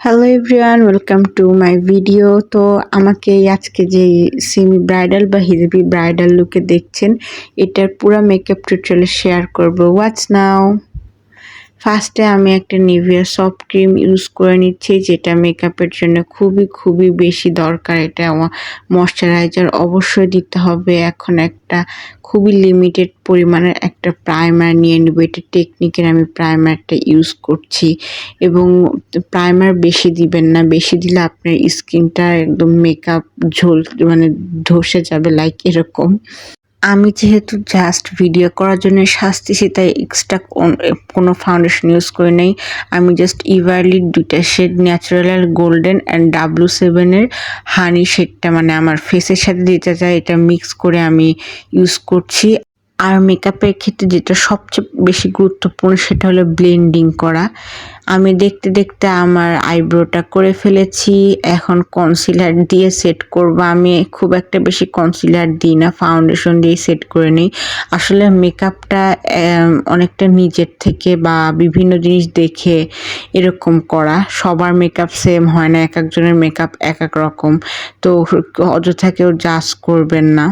Hello everyone, welcome to my video. তো আমাকে আজকে যে সেমি ব্রাইডাল বা হিজাবি ব্রাইডাল লুকে দেখছেন, এটার পুরো মেকআপ টিউটোরিয়াল শেয়ার করব। ওয়াচ নাও। ফার্স্টে আমি একটা নিভিয়া সফট ক্রিম ইউজ করে নিচ্ছি, যেটা মেকআপের জন্য খুবই বেশি দরকার। এটা ময়শ্চারাইজার অবশ্যই দিতে হবে। এখন একটা খুবই লিমিটেড পরিমাণের একটা প্রাইমার নিয়ে নেব। এটা টেকনিকের আমি প্রাইমারটা ইউজ করছি, এবং প্রাইমার বেশি দিবেন না। বেশি দিলে আপনার স্কিনটা একদম মেকআপ মানে ধসে যাবে, লাইক এরকম। আমি যেহেতু জাস্ট ভিডিও করার জন্য সাজতেছি, তাই এক্সট্রা কোনো ফাউন্ডেশন ইউজ করে নেই। আমি জাস্ট ইভারলি 2টা শেড, ন্যাচারাল আর গোল্ডেন অ্যান্ড W7-এর হানি শেডটা মানে আমার ফেসের সাথে দিতে চাই, এটা মিক্স করে আমি ইউজ করছি। আর মেকআপের ক্ষেত্রে যেটা সবচেয়ে বেশি গুরুত্বপূর্ণ, সেটা হলো ব্লেন্ডিং করা। আমি দেখতে আমার আইব্রোটা করে ফেলেছি। এখন কনসিলার দিয়ে সেট করব। আমি খুব একটা বেশি কনসিলার দিই না, ফাউন্ডেশন দিয়ে সেট করে নিই। আসলে মেকআপটা অনেকটা নিজের থেকে বা বিভিন্ন জিনিস দেখে এরকম করা। সবার মেকআপ সেম হয় না, এক একজনের মেকআপ এক এক রকম। তো অযথা কেউ জাজ করবেন না।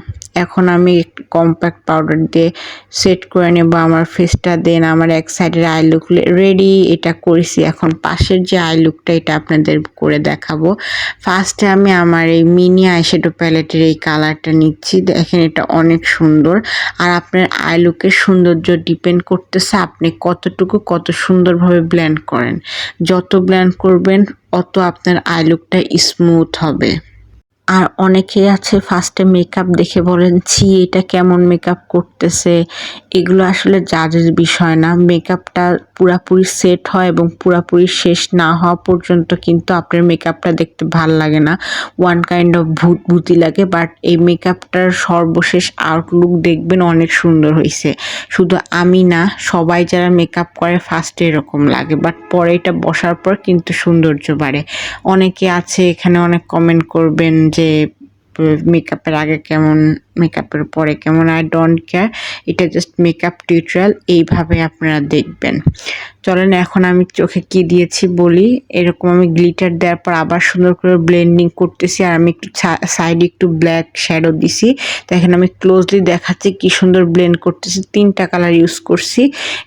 এখন আমি একটু কম্প্যাক্ট পাউডার দিয়ে সেট করে নেব আমার ফেসটা। দেন আমার এক সাইডের আই লুক রেডি, এটা করেছি। এখন পাশের যে আই লুকটা, এটা আপনাদের করে দেখাবো। ফার্স্টে আমি আমার এই মিনি আইশ্যাডো প্যালেটের এই কালারটা নিচ্ছি। দেখেন, এটা অনেক সুন্দর। আর আপনার আই লুকের সৌন্দর্য ডিপেন্ড করতেছে আপনি কত সুন্দরভাবে ব্লেন্ড করেন। যত ব্লেন্ড করবেন, অত আপনার আই লুকটা স্মুথ হবে। আর অনেকেই আছে ফার্স্টে মেকআপ দেখে বলেন, ছি এটা কেমন মেকআপ করতেছে। এগুলো আসলে জাজের বিষয় না। মেকআপটা পুরাপুরি সেট হয় এবং পুরাপুরি শেষ না হওয়া পর্যন্ত কিন্তু আপনার মেকআপটা দেখতে ভাল লাগে না, ওয়ান কাইন্ড অফ ভূতি লাগে। বাট এই মেকআপটার সর্বশেষ আউটলুক দেখবেন অনেক সুন্দর হয়েছে। শুধু আমি না, সবাই যারা মেকআপ করে ফার্স্টে এরকম লাগে, বাট পরে এটা বসার পর কিন্তু সৌন্দর্য বাড়ে। অনেকে আছে এখানে অনেক কমেন্ট করবেন যে মেকআপের আগে কেমন, মেকআপের পরে কেমন। আই ডোন্ট কেয়ার, এটা জাস্ট মেকআপ টিউটোরিয়াল, এইভাবে আপনারা দেখবেন। চলেন এখন আমি চোখে কি দিয়েছি বলি। এরকম আমি গ্লিটার দেওয়ার পর আবার সুন্দর করে ব্লেন্ডিং করতেছি। আর আমি একটু সাইডে একটু ব্ল্যাক শ্যাডো দিছি। দেখেন আমি ক্লোজলি দেখাচ্ছি কি সুন্দর ব্লেন্ড করতেছি। 3টা কালার ইউজ করছি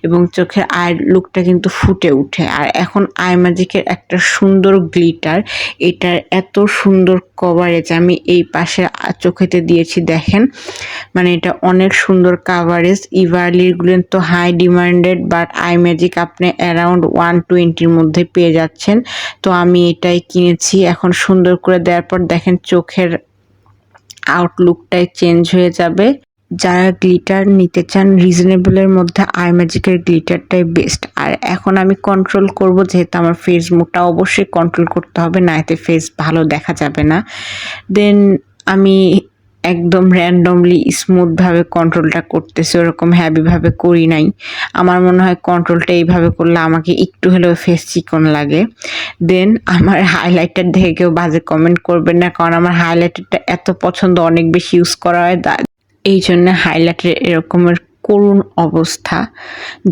এবং চোখের আই লুকটা কিন্তু ফুটে উঠে। আর এখন আই ম্যাজিকের একটা সুন্দর গ্লিটার, এটার এত সুন্দর কভারেজ আমি এই পাশে চোখেতে দিয়েছি। দেখেন, মানে এটা অনেক সুন্দর কাভারেজ। ইভারলিগুলো তো হাই ডিমান্ডেড, বাট আই ম্যাজিক আপনি অ্যারাউন্ড 120-র মধ্যে পেয়ে যাচ্ছেন। তো আমি এটাই কিনেছি। এখন সুন্দর করে দেওয়ার পর দেখেন চোখের আউটলুকটাই চেঞ্জ হয়ে যাবে। যারা গ্লিটার নিতে চান রিজনেবলের মধ্যে, আই ম্যাজিকের গ্লিটারটাই বেস্ট। আর এখন আমি কন্ট্রোল করব, যেহেতু আমার ফেস মুখটা অবশ্যই কন্ট্রোল করতে হবে, না এতে ফেস ভালো দেখা যাবে না। দেন আমি একদম র্যান্ডমলি স্মুথভাবে কন্ট্রোলটা করতেছি, ওরকম হ্যাভিভাবে করি নাই। আমার মনে হয় কন্ট্রোলটা এইভাবে করলে আমাকে একটু হলেও ফেস চিকন লাগে। দেন আমার হাইলাইটার দেখে কেউ বাজে কমেন্ট করবেন না, কারণ আমার হাইলাইটারটা এত পছন্দ, অনেক বেশি ইউজ করা হয়, এই জন্য হাইলাইটের এরকমের করুণ অবস্থা।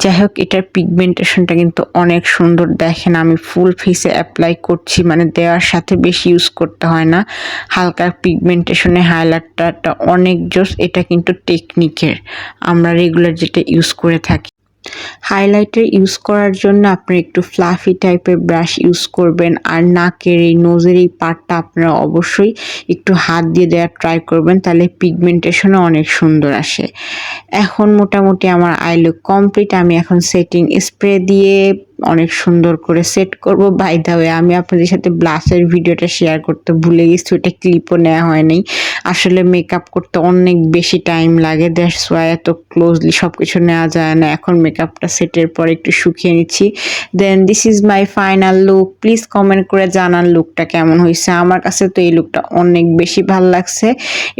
যাই হোক, এটার পিগমেন্টেশনটা কিন্তু অনেক সুন্দর। দেখেন আমি ফুল ফেসে অ্যাপ্লাই করছি, মানে দেওয়ার সাথে বেশি ইউজ করতে হয় না। হালকা পিগমেন্টেশনে হাইলাইটারটা অনেক জোস। এটা কিন্তু টেকনিকের, আমরা রেগুলার যেটা ইউজ করে থাকি। হাইলাইটার ইউজ করার জন্য আপনি একটু ফ্লাফি টাইপের ব্রাশ ইউজ করবেন। আর নাকের এই নোজের এই পার্টটা আপনারা অবশ্যই একটু হাত দিয়ে দেওয়ার ট্রাই করবেন, তাহলে পিগমেন্টেশনও অনেক সুন্দর আসে। এখন মোটামুটি আমার আই লুক কমপ্লিট। আমি এখন সেটিং স্প্রে দিয়ে অনেক সুন্দর করে সেট করব। বাই দ্য ওয়ে, আমি আপনাদের সাথে ব্লাশের ভিডিওটা শেয়ার করতে ভুলে গেছি, ওটা ক্লিপও নেওয়া হয়নি। আসলে মেকআপ করতে অনেক বেশি টাইম লাগে, দ্যাটস ওয়াই এত ক্লোজলি সব কিছু নেওয়া যায় না। এখন মেকআপটা সেটের পর একটু শুকিয়ে নিচ্ছি। Then this is my final look. Please comment করে জানান লুকটা কেমন হয়েছে। আমার কাছে তো এই লুকটা অনেক বেশি ভালো লাগছে।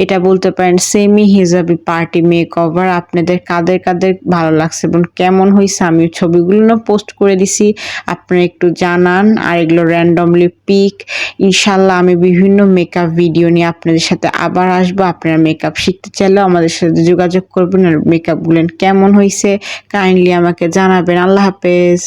এটা বলতে পারেন সেমি হিজাবি পার্টি মেকওভার। আপনাদের কাদের ভালো লাগছে এবং কেমন হয়েছে, আমি ছবিগুলো পোস্ট করে দিছি, আপনারা একটু জানান। আর এগুলো র্যান্ডমলি পিক। ইনশাল্লাহ আমি বিভিন্ন মেকআপ ভিডিও নিয়ে আপনাদের সাথে আবার আসবো। আপনারা মেকআপ শিখতে চাইলেও আমাদের সাথে যোগাযোগ করবেন। আর মেকআপগুলো কেমন হয়েছে কাইন্ডলি আমাকে জানাবেন। আল্লাহ হাফেজ।